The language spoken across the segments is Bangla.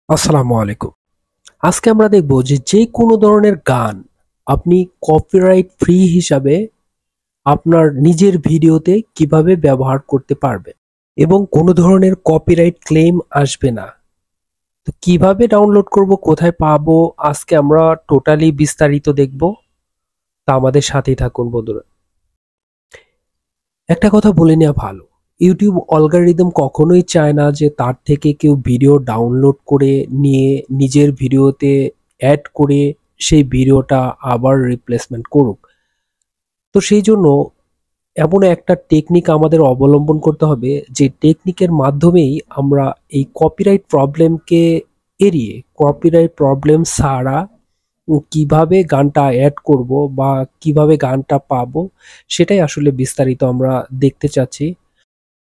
আসসালামু আলাইকুম। আজকে আমরা দেখব যে কোনো ধরনের গান আপনি কপিরাইট ফ্রি হিসাবে আপনার নিজের ভিডিওতে কিভাবে ব্যবহার করতে পারবেন এবং কোনো ধরনের কপিরাইট ক্লেম আসবে না। তো কিভাবে ডাউনলোড করব, কোথায় পাবো, আজকে আমরা টোটালি বিস্তারিত দেখব। তা আমাদের সাথেই থাকুন বন্ধুরা। একটা কথা বলে নেওয়া ভালো, ইউটিউব অ্যালগরিদম কখনোই চায় না যে তার থেকে কেউ ভিডিও ডাউনলোড করে নিয়ে নিজের ভিডিওতে অ্যাড করে সেই ভিডিওটা আবার রিপ্লেসমেন্ট করুক। তো সেই জন্য এমন একটা টেকনিক আমাদের অবলম্বন করতে হবে, যে টেকনিকের মাধ্যমেই আমরা এই কপিরাইট প্রবলেমকে এড়িয়ে, কপিরাইট প্রবলেম ছাড়া কিভাবে গানটা অ্যাড করব বা কিভাবে গানটা পাবো, সেটাই আসলে বিস্তারিত আমরা দেখতে চাচ্ছি।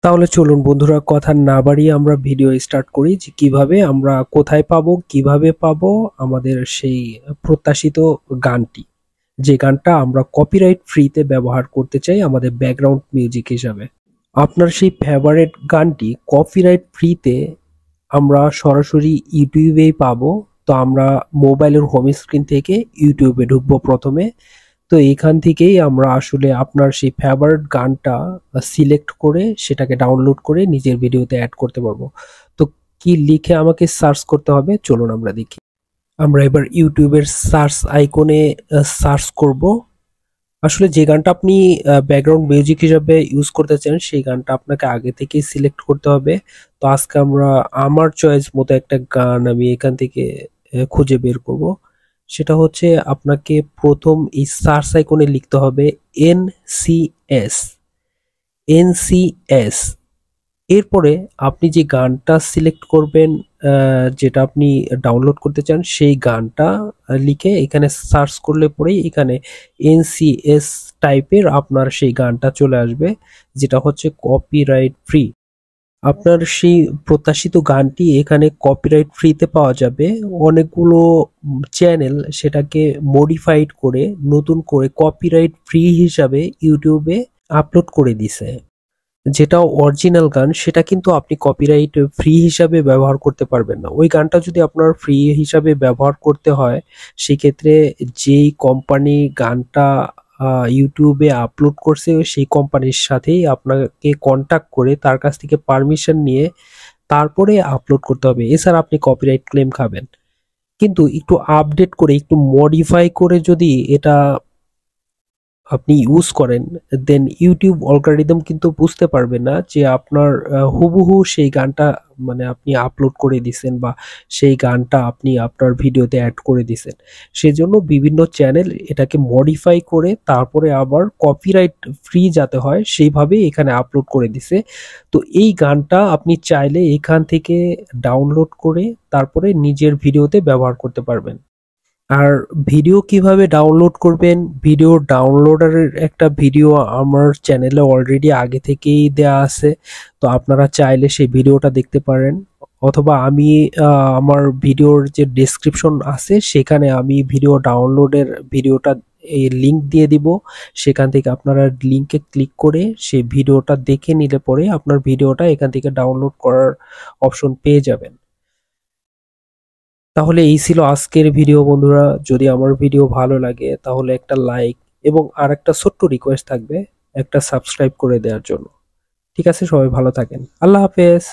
তাহলে চলুন বন্ধুরা, কথা না বাড়িয়ে আমরা ভিডিও স্টার্ট করি, যে কিভাবে আমরা কোথায় পাবো, কিভাবে পাবো আমাদের সেই প্রত্যাশিত গানটি, যে গানটা আমরা কপিরাইট ফ্রিতে ব্যবহার করতে চাই আমাদের ব্যাকগ্রাউন্ড মিউজিক হিসাবে। আপনার সেই ফেভারিট গানটি কপিরাইট ফ্রিতে আমরা সরাসরি ইউটিউবেই পাবো। তো আমরা মোবাইলের হোম স্ক্রিন থেকে ইউটিউবে ঢুকবো প্রথমে। তো এখান থেকেই আমরা আসলে আপনার সেই ফেভারিট গানটা সিলেক্ট করে সেটাকে ডাউনলোড করে নিজের ভিডিওতে অ্যাড করতে পারবো। তো কি লিখে আমাকে সার্চ করতে হবে, চলুন আমরা দেখি। আমরা এবার ইউটিউবের সার্চ আইকনে সার্চ করব। আসলে যে গানটা আপনি ব্যাকগ্রাউন্ড মিউজিক হিসাবে ইউজ করতে চান সেই গানটা আপনাকে আগে থেকেই সিলেক্ট করতে হবে। তো আজকে আমরা আমার চয়েস মতো একটা গান আমি এখান থেকে খুঁজে বের করব। সেটা হচ্ছে, আপনাকে প্রথম এই সার্চ আইকনে লিখতে হবে এনসিএস। এনসিএস এরপরে আপনি যে গানটা সিলেক্ট করবেন, যেটা আপনি ডাউনলোড করতে চান সেই গানটা লিখে এখানে সার্চ করলে পরেই এখানে এনসিএস টাইপের আপনার সেই গানটা চলে আসবে, যেটা হচ্ছে কপিরাইট ফ্রি। আপনার সেই প্রত্যাশিত গানটি এখানে কপিরাইট ফ্রিতে পাওয়া যাবে। অনেকগুলো চ্যানেল সেটাকে মডিফাইড করে নতুন করে কপিরাইট ফ্রি হিসাবে ইউটিউবে আপলোড করে দিছে। যেটা অরিজিনাল গান সেটা কিন্তু আপনি কপিরাইট ফ্রি হিসাবে ব্যবহার করতে পারবেন না। ওই গানটা যদি আপনার ফ্রি হিসাবে ব্যবহার করতে হয়, সেক্ষেত্রে যেই কোম্পানি গানটা ইউটিউবে আপলোড করছে সেই কোম্পানির সাথেই আপনাকে কন্টাক্ট করে তার কাছ থেকে পারমিশন নিয়ে তারপরে আপলোড করতে হবে, এছাড়া আপনি কপিরাইট ক্লেম খাবেন। কিন্তু একটু আপডেট করে, একটু মডিফাই করে যদি এটা আপনি ইউজ করেন, দেন ইউটিউব অ্যালগরিদম কিন্তু বুঝতে পারবে না যে আপনার হুবহু সেই গানটা মানে আপনি আপলোড করে দিছেন বা সেই গানটা আপনি আপনার ভিডিওতে অ্যাড করে দিছেন। সেজন্য বিভিন্ন চ্যানেল এটাকে মডিফাই করে তারপরে আবার কপিরাইট ফ্রি যাতে হয় সেইভাবে এখানে আপলোড করে দিছে। তো এই গানটা আপনি চাইলে এখান থেকে ডাউনলোড করে তারপরে নিজের ভিডিওতে ব্যবহার করতে পারবেন। আর ভিডিও কিভাবে ডাউনলোড করবেন, ভিডিও ডাউনলোডারের একটা ভিডিও আমার চ্যানেলে অলরেডি আগে থেকেই দেয়া আছে। তো আপনারা চাইলে সেই ভিডিওটা দেখতে পারেন, অথবা আমি আমার ভিডিওর যে ডেসক্রিপশন আছে সেখানে আমি ভিডিও ডাউনলোডের ভিডিওটা এই লিংক দিয়ে দিব। সেখান থেকে আপনারা লিংকে ক্লিক করে সেই ভিডিওটা দেখে নিলে পরে আপনার ভিডিওটা এখান থেকে ডাউনলোড করার অপশন পেয়ে যাবেন। তাহলে এই ছিল আজকের ভিডিও বন্ধুরা। যদি আমার ভিডিও ভালো লাগে তাহলে একটা লাইক এবং আর একটা ছোট্ট রিকোয়েস্ট থাকবে, একটা সাবস্ক্রাইব করে দেওয়ার জন্য। ঠিক আছে, সবাই ভালো থাকেন। আল্লাহ হাফেজ।